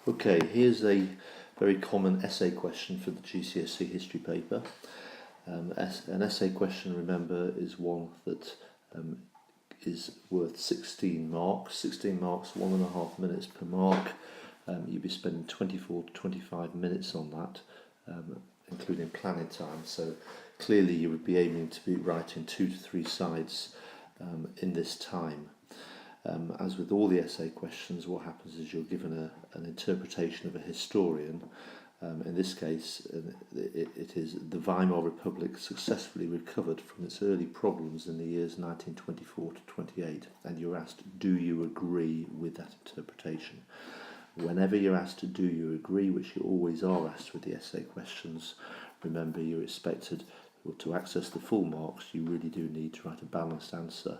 Okay, here's a very common essay question for the GCSE history paper. An essay question, remember, is one that is worth 16 marks. 16 marks, 1.5 minutes per mark. You'll be spending 24 to 25 minutes on that, including planning time. So clearly you would be aiming to be writing 2 to 3 sides in this time. As with all the essay questions, what happens is you're given an interpretation of a historian. In this case, it is the Weimar Republic successfully recovered from its early problems in the years 1924 to 28, and you're asked, do you agree with that interpretation? Whenever you're asked to do you agree, which you always are asked with the essay questions, remember you're expected to access the full marks. You really do need to write a balanced answer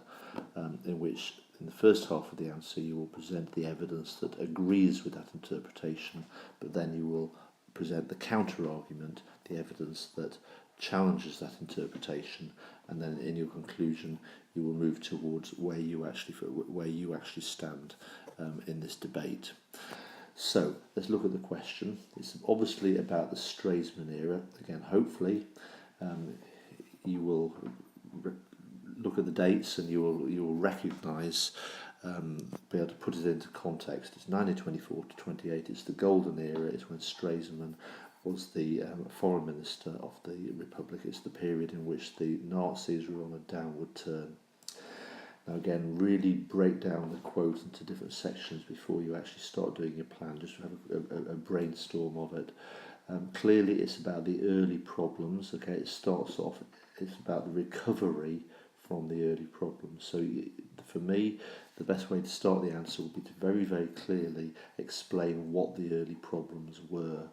in which in the first half of the answer you will present the evidence that agrees with that interpretation, but then you will present the counter-argument, the evidence that challenges that interpretation, and then in your conclusion you will move towards where you actually stand in this debate. So let's look at the question. It's obviously about the Stresemann era. Again, hopefully you will look at the dates and you will recognise, be able to put it into context. It's 1924 to 28. It's the Golden Era. It's when Stresemann was the foreign minister of the Republic. It's the period in which the Nazis were on a downward turn. Now again, really break down the quote into different sections before you actually start doing your plan. Just have a brainstorm of it. Clearly it's about the early problems. Okay, it starts off, it's about the recovery from the early problems. So for me, the best way to start the answer would be to very, very clearly explain what the early problems were.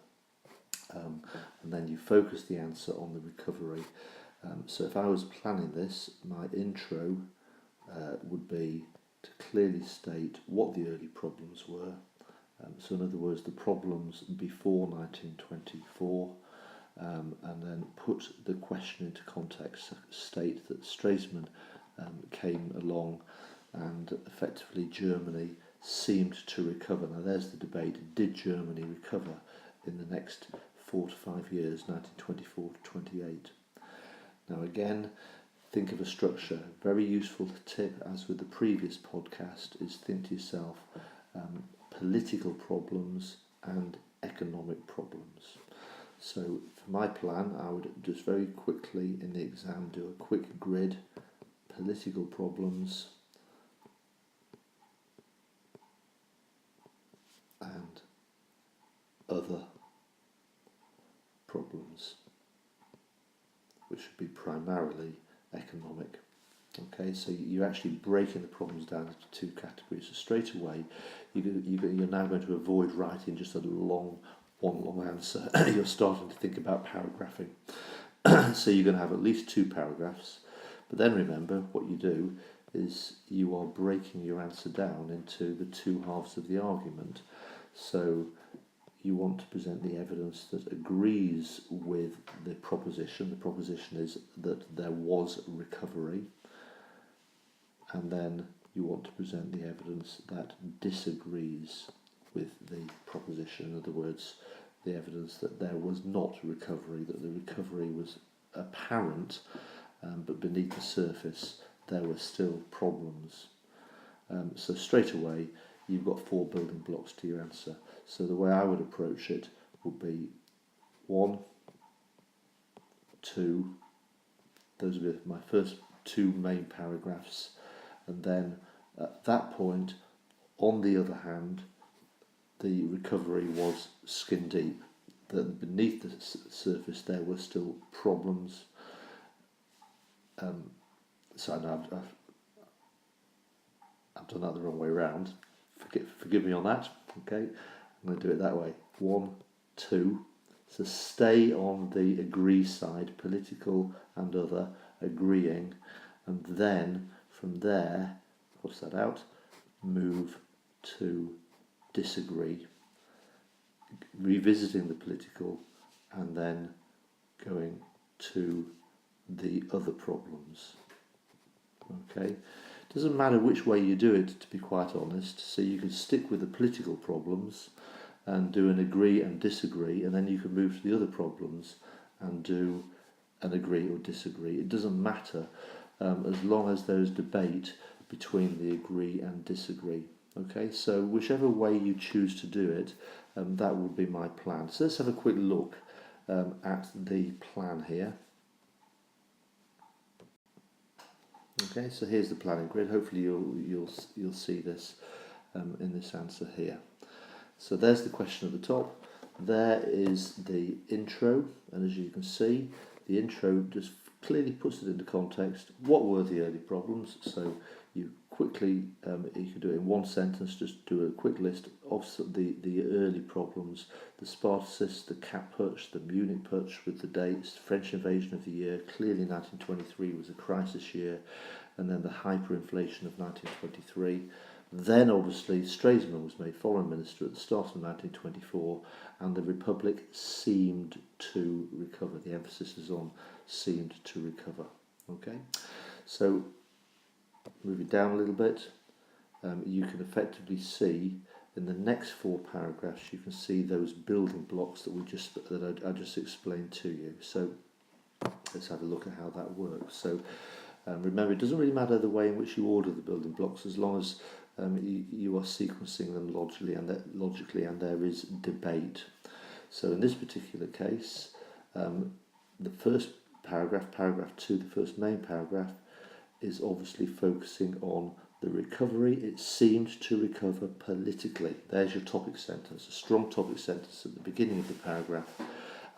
And then you focus the answer on the recovery. So if I was planning this, my intro would be to clearly state what the early problems were. So in other words, the problems before 1924, and then put the question into context, state that Stresemann came along and effectively Germany seemed to recover. Now there's the debate, did Germany recover in the next 4 to 5 years, 1924 to 28? Now again, think of a structure. Very useful tip, as with the previous podcast, is think to yourself political problems and economic problems. So for my plan, I would just very quickly in the exam do a quick grid: political problems and other problems, which would be primarily economic. Okay, so you're actually breaking the problems down into 2 categories. So straight away, you're now going to avoid writing just one long answer. You're starting to think about paragraphing. So you're going to have at least 2 paragraphs. But then remember, what you do is you are breaking your answer down into the 2 halves of the argument. So you want to present the evidence that agrees with the proposition. The proposition is that there was recovery. And then you want to present the evidence that disagrees with the proposition. In other words, the evidence that there was not recovery, that the recovery was apparent, but beneath the surface there were still problems. So straight away you've got 4 building blocks to your answer. So the way I would approach it would be 1, 2, those would be my first 2 main paragraphs, and then at that point, on the other hand, the recovery was skin deep, that beneath the surface there were still problems. So I know I've done that the wrong way around. Forgive me on that. Okay, I'm going to do it that way. 1, 2. So stay on the agree side, political and other, agreeing, and then from there, cross that out, move to disagree, revisiting the political and then going to the other problems. Okay, doesn't matter which way you do it, to be quite honest. So you can stick with the political problems and do an agree and disagree, and then you can move to the other problems and do an agree or disagree. It doesn't matter as long as there is debate between the agree and disagree. Okay, so whichever way you choose to do it, that would be my plan. So let's have a quick look at the plan here. Okay, so here's the planning grid. Hopefully you'll see this in this answer here. So there's the question at the top. There is the intro, and as you can see, the intro just clearly puts it into context. What were the early problems? So you quickly, you could do it in one sentence, just do a quick list of the early problems: the Spartacists, the Cap Putsch, the Munich Putsch with the dates, French invasion of the year. Clearly 1923 was a crisis year, and then the hyperinflation of 1923. Then obviously Stresemann was made foreign minister at the start of 1924, and the Republic seemed to recover. The emphasis is on seemed to recover. Okay, so moving down a little bit, you can effectively see in the next 4 paragraphs, you can see those building blocks that I just explained to you. So let's have a look at how that works. So remember, it doesn't really matter the way in which you order the building blocks, as long as you are sequencing them logically, and there is debate. So in this particular case, the first paragraph, paragraph 2, the first main paragraph, is obviously focusing on the recovery. It seemed to recover politically. There's your topic sentence, a strong topic sentence at the beginning of the paragraph,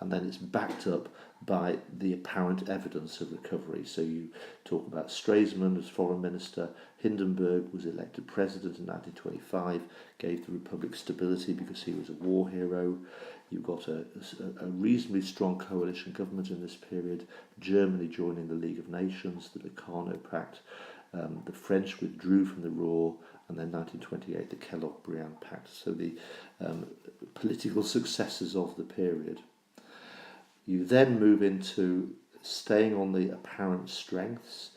and then it's backed up by the apparent evidence of recovery. So you talk about Stresemann as foreign minister, Hindenburg was elected president in 1925, gave the Republic stability because he was a war hero. You've got a reasonably strong coalition government in this period, Germany joining the League of Nations, the Locarno Pact, the French withdrew from the war, and then 1928 the Kellogg-Briand Pact. So the political successes of the period. You then move into staying on the apparent strengths.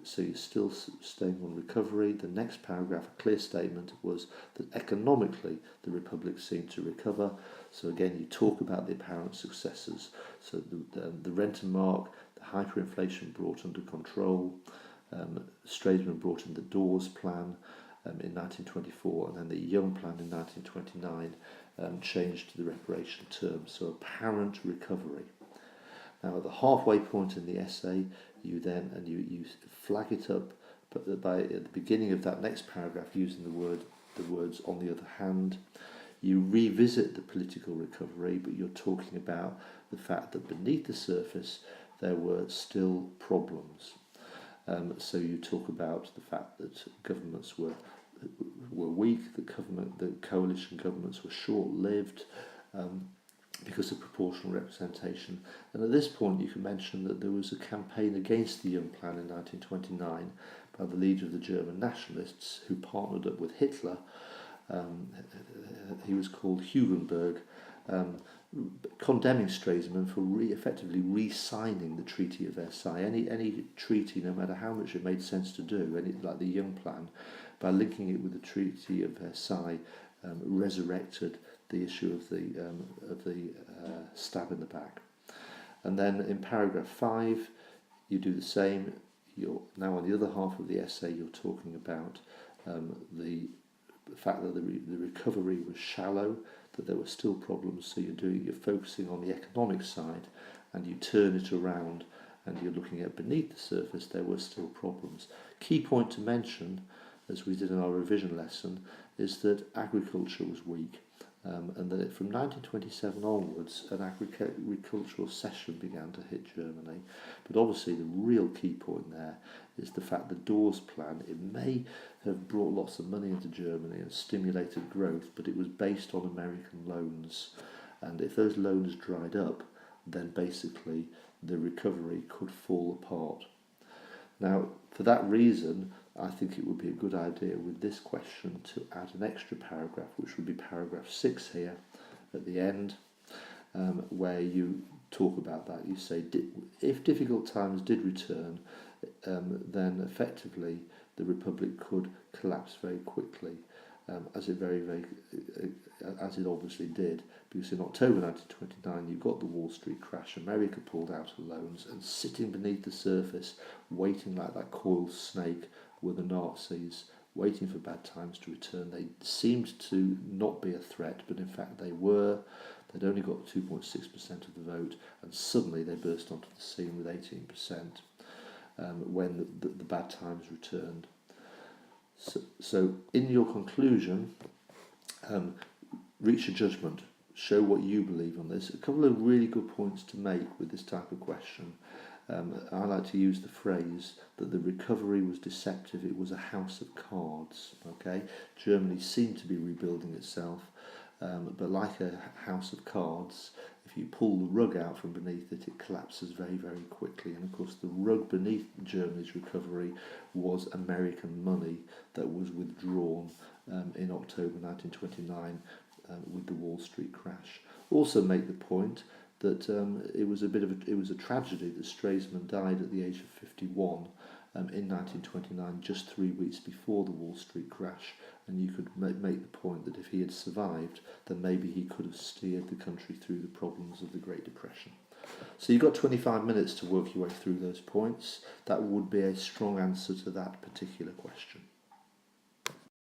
So you're still staying on recovery. The next paragraph, a clear statement, was that economically the Republic seemed to recover. So again, you talk about the apparent successes. So the Rentenmark, the hyperinflation brought under control. Stresemann brought in the Dawes Plan in 1924, and then the Young Plan in 1929 changed the reparation terms. So apparent recovery. Now at the halfway point in the essay, you flag it up, but at the beginning of that next paragraph, using the words "on the other hand," you revisit the political recovery, but you're talking about the fact that beneath the surface there were still problems. So you talk about the fact that governments were weak, the coalition governments were short-lived because of proportional representation. And at this point you can mention that there was a campaign against the Young Plan in 1929 by the leader of the German nationalists, who partnered up with Hitler. He was called Hugenberg, condemning Stresemann for effectively re-signing the Treaty of Versailles. Any treaty, no matter how much it made sense to do, like the Young Plan, by linking it with the Treaty of Versailles, resurrected the issue of the stab in the back. And then in paragraph 5, you do the same. You're now on the other half of the essay. You're talking about the fact that the recovery was shallow, that there were still problems. So you're focusing on the economic side, and you turn it around, and you're looking at beneath the surface there were still problems. Key point to mention, as we did in our revision lesson, is that agriculture was weak, and that from 1927 onwards an agricultural recession began to hit Germany. But obviously the real key point there is the fact the Dawes Plan, it may have brought lots of money into Germany and stimulated growth, but it was based on American loans, and if those loans dried up, then basically the recovery could fall apart. Now, for that reason, I think it would be a good idea with this question to add an extra paragraph, which would be paragraph 6 here at the end, where you talk about that. You say, if difficult times did return, then effectively the Republic could collapse very quickly. as it as it obviously did, because in October 1929 you got the Wall Street crash, America pulled out of loans, and sitting beneath the surface, waiting like that coiled snake, were the Nazis, waiting for bad times to return. They seemed to not be a threat, but in fact they were. They'd only got 2.6% of the vote, and suddenly they burst onto the scene with 18% when the bad times returned. So in your conclusion, reach a judgment, show what you believe on this. A couple of really good points to make with this type of question. I like to use the phrase that the recovery was deceptive. It was a house of cards. Okay, Germany seemed to be rebuilding itself, but like a house of cards, if you pull the rug out from beneath it, it collapses very, very quickly. And of course, the rug beneath Germany's recovery was American money that was withdrawn in October 1929 with the Wall Street crash. Also, make the point that it was a tragedy that Stresemann died at the age of 51 in 1929, just 3 weeks before the Wall Street crash. And you could make the point that if he had survived, then maybe he could have steered the country through the problems of the Great Depression. So you've got 25 minutes to work your way through those points. That would be a strong answer to that particular question.